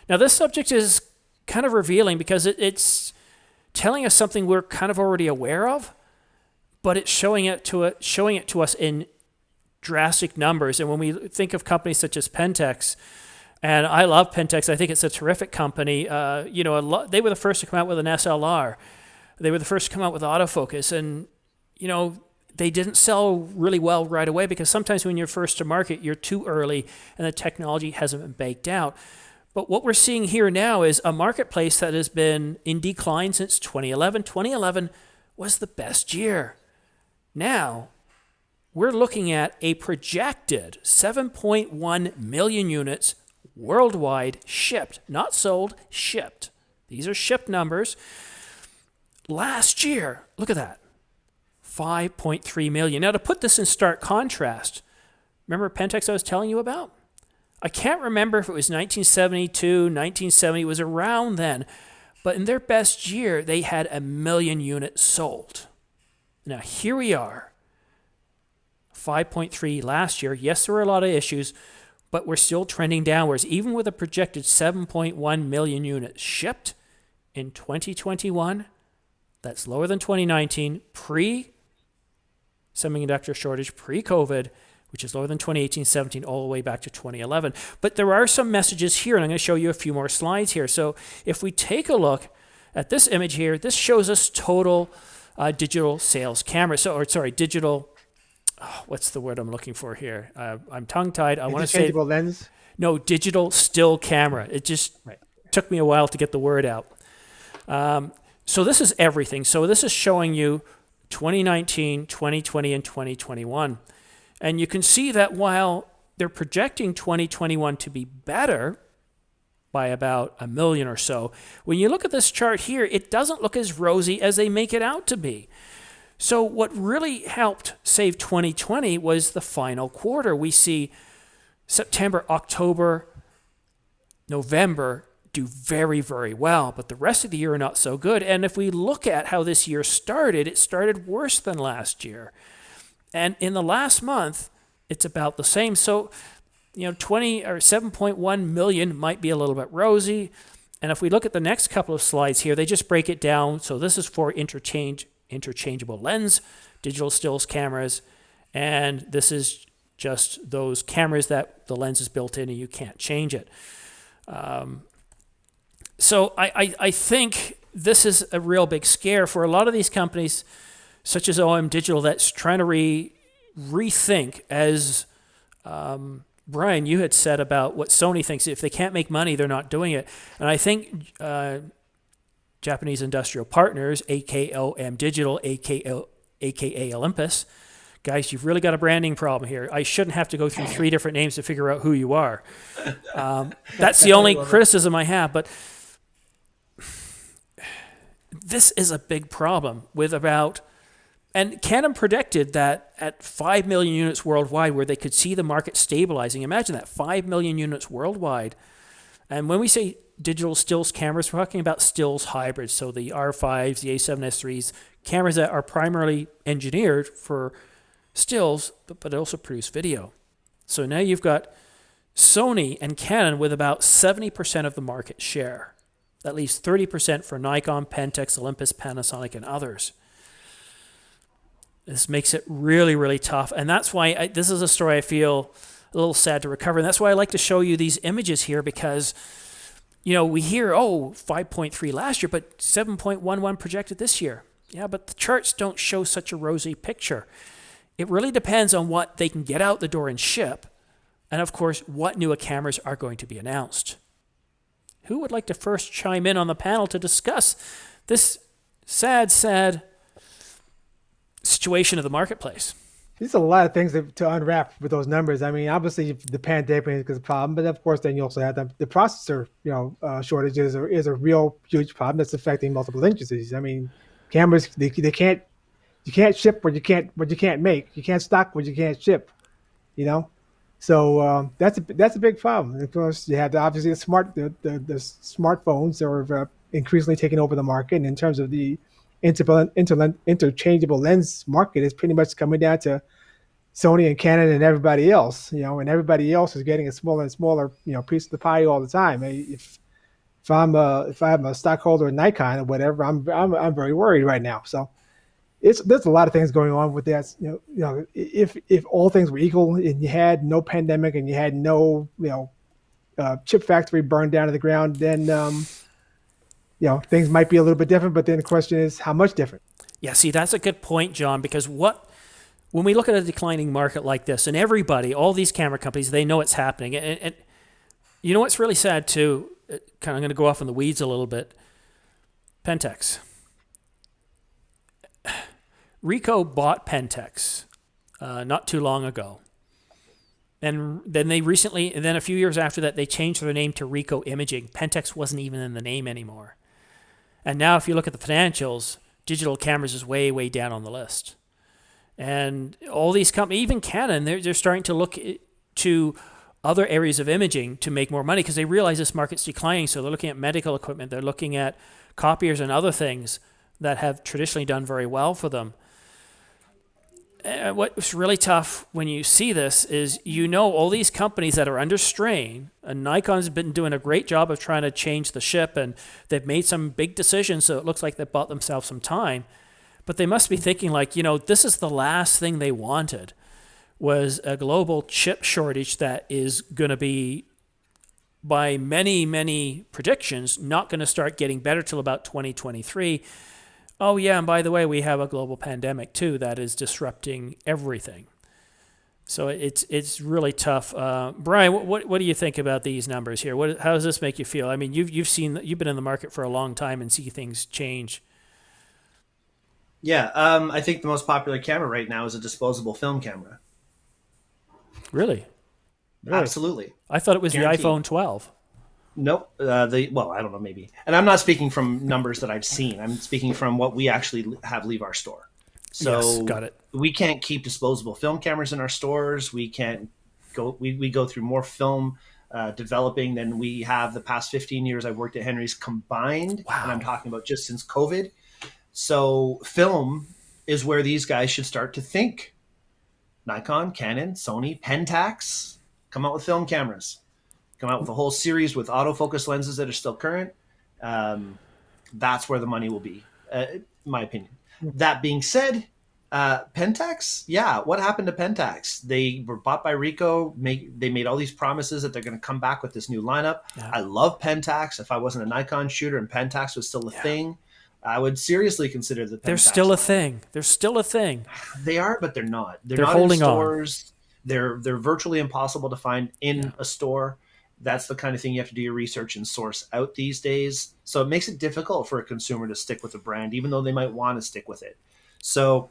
Now, this subject is kind of revealing because it's telling us something we're kind of already aware of, but it's showing it to us in drastic numbers. And when we think of companies such as Pentax, and I love Pentax, I think it's a terrific company. They were the first to come out with an SLR. They were the first to come out with autofocus, and they didn't sell really well right away because sometimes when you're first to market, you're too early and the technology hasn't been baked out. But what we're seeing here now is a marketplace that has been in decline since 2011. 2011 was the best year. Now, we're looking at a projected 7.1 million units worldwide shipped, not sold, shipped. These are shipped numbers. Last year, look at that, 5.3 million. Now, to put this in stark contrast, remember Pentax I was telling you about? I can't remember if it was 1972, 1970, it was around then. But in their best year, they had 1 million units sold. Now, here we are, 5.3 last year. Yes, there were a lot of issues, but we're still trending downwards. Even with a projected 7.1 million units shipped in 2021, that's lower than 2019, pre-semiconductor shortage, pre-COVID, which is lower than 2018-17, all the way back to 2011. But there are some messages here, and I'm going to show you a few more slides here. So if we take a look at this image here, this shows us total digital sales cameras. Digital, what's the word I'm looking for here? I'm tongue-tied. I want to say... Interchangeable lens? No, digital still camera. It just took me a while to get the word out. So this is everything. So this is showing you 2019, 2020, and 2021. And you can see that while they're projecting 2021 to be better by about 1 million or so, when you look at this chart here, it doesn't look as rosy as they make it out to be. So what really helped save 2020 was the final quarter. We see September, October, November do very, very well, but the rest of the year are not so good. And if we look at how this year started, it started worse than last year. And in the last month, it's about the same. So, 20 or 7.1 million might be a little bit rosy. And if we look at the next couple of slides here, they just break it down. So this is for interchangeable lens, digital stills cameras, and this is just those cameras that the lens is built in and you can't change it. So I think this is a real big scare for a lot of these companies, such as OM Digital, that's trying to rethink, as Brian, you had said about what Sony thinks. If they can't make money, they're not doing it. And I think Japanese Industrial Partners, aka OM Digital, aka Olympus, guys, you've really got a branding problem here. I shouldn't have to go through 3 different names to figure out who you are. That's the only criticism I have. But this is a big problem with about... And Canon predicted that at 5 million units worldwide, where they could see the market stabilizing. Imagine that, 5 million units worldwide. And when we say digital stills cameras, we're talking about stills hybrids. So the R5s, the A7S3s, cameras that are primarily engineered for stills, but also produce video. So now you've got Sony and Canon with about 70% of the market share. At least 30% for Nikon, Pentax, Olympus, Panasonic, and others. This makes it really, really tough. And that's why this is a story I feel a little sad to recover. And that's why I like to show you these images here, because, we hear, 5.3 last year, but 7.11 projected this year. Yeah, but the charts don't show such a rosy picture. It really depends on what they can get out the door and ship. And of course, what new cameras are going to be announced. Who would like to first chime in on the panel to discuss this sad situation of the marketplace? There's a lot of things to unwrap with those numbers. I mean, obviously the pandemic is a problem, but of course then you also have the processor, shortages is a real huge problem that's affecting multiple industries. I mean, cameras you can't ship what you can't make. You can't stock what you can't ship. So that's a big problem. And of course, you have obviously the smartphones are increasingly taking over the market. And in terms of the interchangeable lens market, is pretty much coming down to Sony and Canon and everybody else. And everybody else is getting a smaller and smaller piece of the pie all the time. If if I'm a stockholder of Nikon or whatever, I'm very worried right now. So there's a lot of things going on with that. If all things were equal and you had no pandemic and you had no chip factory burned down to the ground, then things might be a little bit different. But then the question is, how much different? Yeah, see, that's a good point, John, because when we look at a declining market like this, and everybody, all these camera companies, they know it's happening. And you know what's really sad too? I'm going to go off in the weeds a little bit. Pentax. Ricoh bought Pentax not too long ago. And then a few years after that, they changed their name to Ricoh Imaging. Pentax wasn't even in the name anymore. And now if you look at the financials, digital cameras is way, way down on the list. And all these companies, even Canon, they're starting to look to other areas of imaging to make more money because they realize this market's declining. So they're looking at medical equipment, they're looking at copiers and other things that have traditionally done very well for them. What's really tough when you see this is all these companies that are under strain, and Nikon's been doing a great job of trying to change the ship, and they've made some big decisions, so it looks like they bought themselves some time. But they must be thinking this is the last thing they wanted, was a global chip shortage that is going to be, by many, many predictions, not going to start getting better till about 2023. Oh, yeah, and by the way, we have a global pandemic, too, that is disrupting everything. So it's really tough. Brian, what do you think about these numbers here? How does this make you feel? I mean, you've been in the market for a long time and see things change. Yeah, I think the most popular camera right now is a disposable film camera. Really? Absolutely. I thought it was Guaranteed. the iPhone 12. Nope. I don't know, maybe. And I'm not speaking from numbers that I've seen. I'm speaking from what we actually have leave our store. So yes, got it. We can't keep disposable film cameras in our stores. We can't go. We go through more film developing than we have the past 15 years I've worked at Henry's combined. Wow. And I'm talking about just since COVID. So film is where these guys should start to think. Nikon, Canon, Sony, Pentax, come out with film cameras. Come out with a whole series with autofocus lenses that are still current. That's where the money will be, in my opinion. That being said, Pentax, yeah, what happened to Pentax? They were bought by Ricoh. They made all these promises that they're going to come back with this new lineup. Yeah. I love Pentax. If I wasn't a Nikon shooter and Pentax was still a thing, I would seriously consider the Pentax. They're still a thing. They're still a thing. They are, but they're not. They're not holding in stores. On. They're virtually impossible to find in a store. That's the kind of thing you have to do your research and source out these days. So it makes it difficult for a consumer to stick with a brand, even though they might want to stick with it. So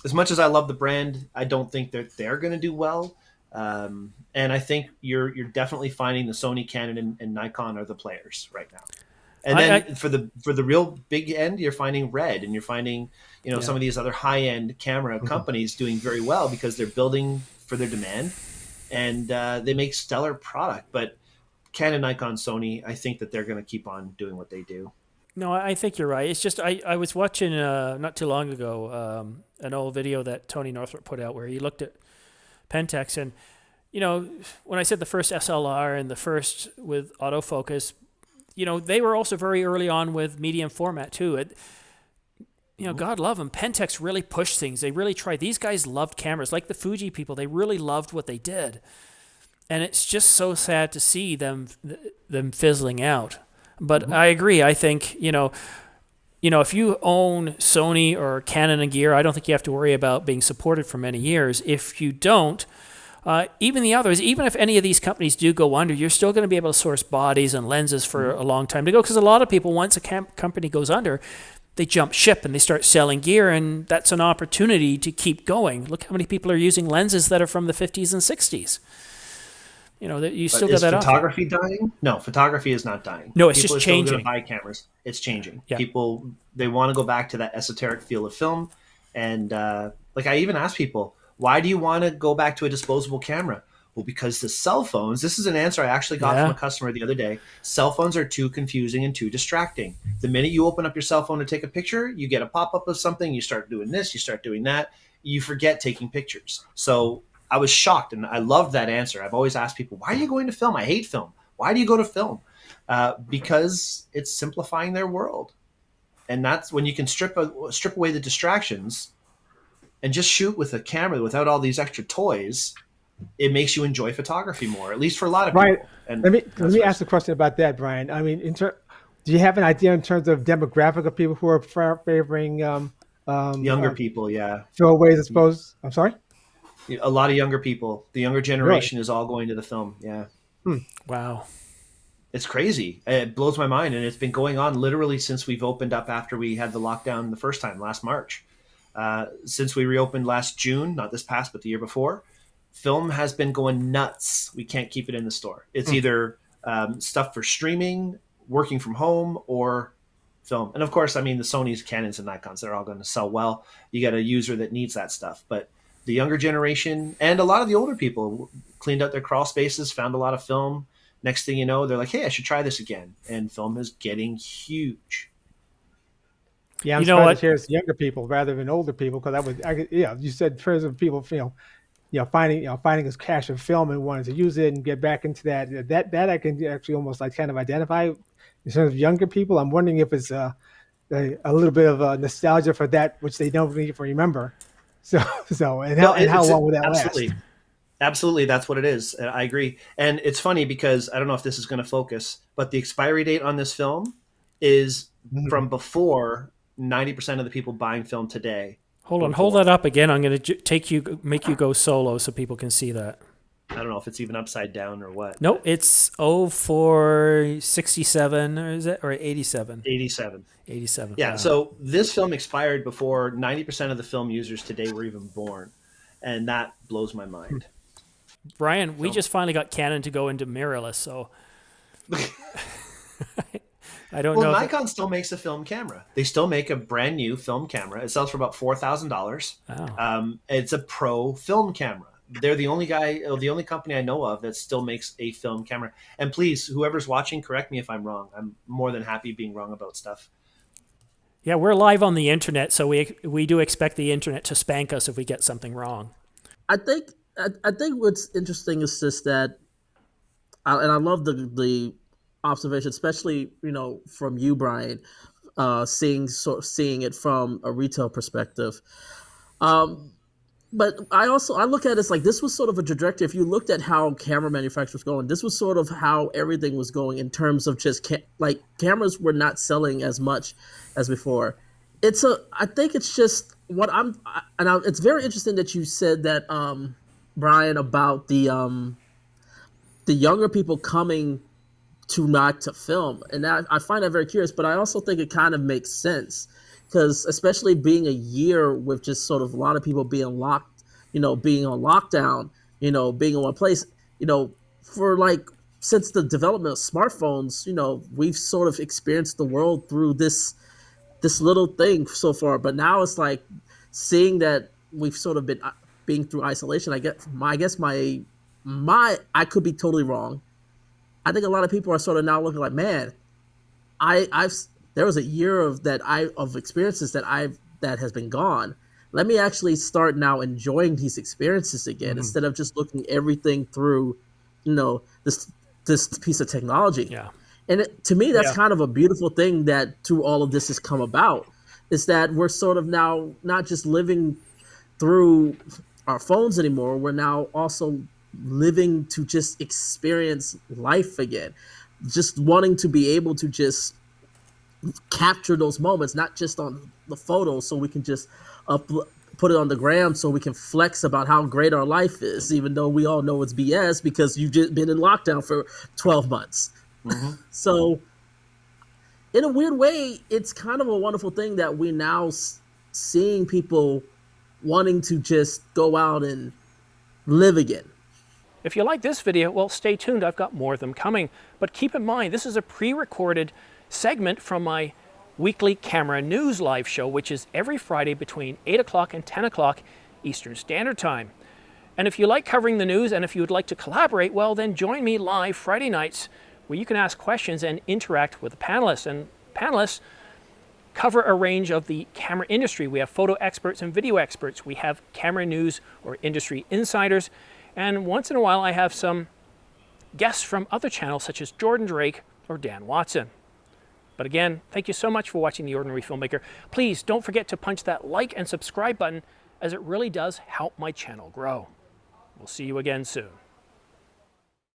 as much as I love the brand, I don't think that they're going to do well. And I think you're definitely finding the Sony, Canon, and Nikon are the players right now. And then for the real big end, you're finding Red, and you're finding some of these other high end camera companies doing very well because they're building for their demand, and they make stellar product. But Canon, Nikon, Sony, I think that they're going to keep on doing what they do. No, I think you're right. It's just I was watching not too long ago an old video that Tony Northrup put out where he looked at Pentax, and when I said the first SLR and the first with autofocus, they were also very early on with medium format too. God love them. Pentax really pushed things. They really tried. These guys loved cameras, like the Fuji people. They really loved what they did. And it's just so sad to see them fizzling out. But I agree. I think, if you own Sony or Canon and gear, I don't think you have to worry about being supported for many years. If you don't, even the others, even if any of these companies do go under, you're still going to be able to source bodies and lenses for a long time to go. Because a lot of people, once a company goes under, they jump ship and they start selling gear, and that's an opportunity to keep going. Look how many people are using lenses that are from the 50s and 60s. You still got that. Is photography dying? No, photography is not dying. No, it's people just are changing. Still going to buy cameras. It's changing. Yeah. People, they want to go back to that esoteric feel of film. And I even ask people, why do you want to go back to a disposable camera? Well, because the cell phones, this is an answer I actually got from a customer the other day. Cell phones are too confusing and too distracting. The minute you open up your cell phone to take a picture, you get a pop-up of something, you start doing this, you start doing that, you forget taking pictures. So I was shocked, and I loved that answer. I've always asked people, why are you going to film? I hate film. Why do you go to film? because it's simplifying their world. And that's when you can strip away the distractions and just shoot with a camera without all these extra toys. It makes you enjoy photography more, at least for a lot of Right. people. And Let me ask a question about that, Brian. I mean, do you have an idea in terms of demographic of people who are favoring younger people, yeah, throwaways? I suppose. I'm sorry. a lot of younger people. The younger Really? generation is all going to the film. Yeah, Wow. it's crazy. It blows my mind, and it's been going on literally since we've opened up after we had the lockdown the first time last March. Since we reopened last June, not this past, but the year before, film has been going nuts. We can't keep it in the store. It's either stuff for streaming, working from home, or film. And of course, I mean, the Sonys, Canons, and Nikons, they're all going to sell well. You got a user that needs that stuff. But the younger generation and a lot of the older people cleaned out their crawl spaces, found a lot of film. Next thing you know, they're like, hey, I should try this again. And film is getting huge. Yeah, I'm You know surprised what? to hear it's younger people rather than older people because you said in terms of people, finding his cache of film and wanting to use it and get back into that I can actually almost like kind of identify. In terms of younger people, I'm wondering if it's a little bit of a nostalgia for that which they don't even remember. And how long will that absolutely, last? absolutely, that's what it is. I agree. And it's funny because I don't know if this is going to focus, but the expiry date on this film is Mhm. from before 90% of the people buying film today. Hold that up again. I'm going to make you go solo so people can see that. I don't know if it's even upside down or what. No, it's 0467, or is it, or 87? 87. 87. Yeah. Wow. So this film expired before 90% of the film users today were even born. And that blows my mind. Brian, we just finally got Canon to go into mirrorless, so I don't know. Well, Nikon still makes a film camera. They still make a brand new film camera. It sells for about $4,000. Wow. It's a pro film camera. They're the only company I know of that still makes a film camera. And please, whoever's watching, correct me if I'm wrong. I'm more than happy being wrong about stuff. Yeah, we're live on the internet, so we do expect the internet to spank us if we get something wrong. I think what's interesting is just that, and I love the observation, especially from you, Brian, seeing it from a retail perspective. But I look at it as like this was sort of a trajectory. If you looked at how camera manufacturers going, this was sort of how everything was going in terms of just cameras were not selling as much as before. I think it's just it's very interesting that you said that, Brian, about the younger people coming to film, and I find that very curious. But I also think it kind of makes sense because, especially being a year with just sort of a lot of people being locked, being on lockdown, being in one place, for like since the development of smartphones, we've sort of experienced the world through this little thing so far. But now it's like seeing that we've sort of been being through isolation. I guess my I could be totally wrong. I think a lot of people are sort of now looking like, man, there was a year of experiences that has been gone. Let me actually start now enjoying these experiences again instead of just looking everything through, this piece of technology. Yeah. And to me, that's kind of a beautiful thing that through all of this has come about, is that we're sort of now not just living through our phones anymore. We're now also living to just experience life again, just wanting to be able to just capture those moments, not just on the photo so we can just put it on the gram so we can flex about how great our life is, even though we all know it's BS because you've just been in lockdown for 12 months. So in a weird way, it's kind of a wonderful thing that we're now seeing people wanting to just go out and live again. If you like this video, well, stay tuned. I've got more of them coming. But keep in mind, this is a pre-recorded segment from my weekly camera news live show, which is every Friday between 8 o'clock and 10 o'clock Eastern Standard Time. And if you like covering the news and if you would like to collaborate, well, then join me live Friday nights where you can ask questions and interact with the panelists. And panelists cover a range of the camera industry. We have photo experts and video experts. We have camera news or industry insiders. And once in a while, I have some guests from other channels such as Jordan Drake or Dan Watson. But again, thank you so much for watching The Ordinary Filmmaker. Please don't forget to punch that like and subscribe button, as it really does help my channel grow. We'll see you again soon.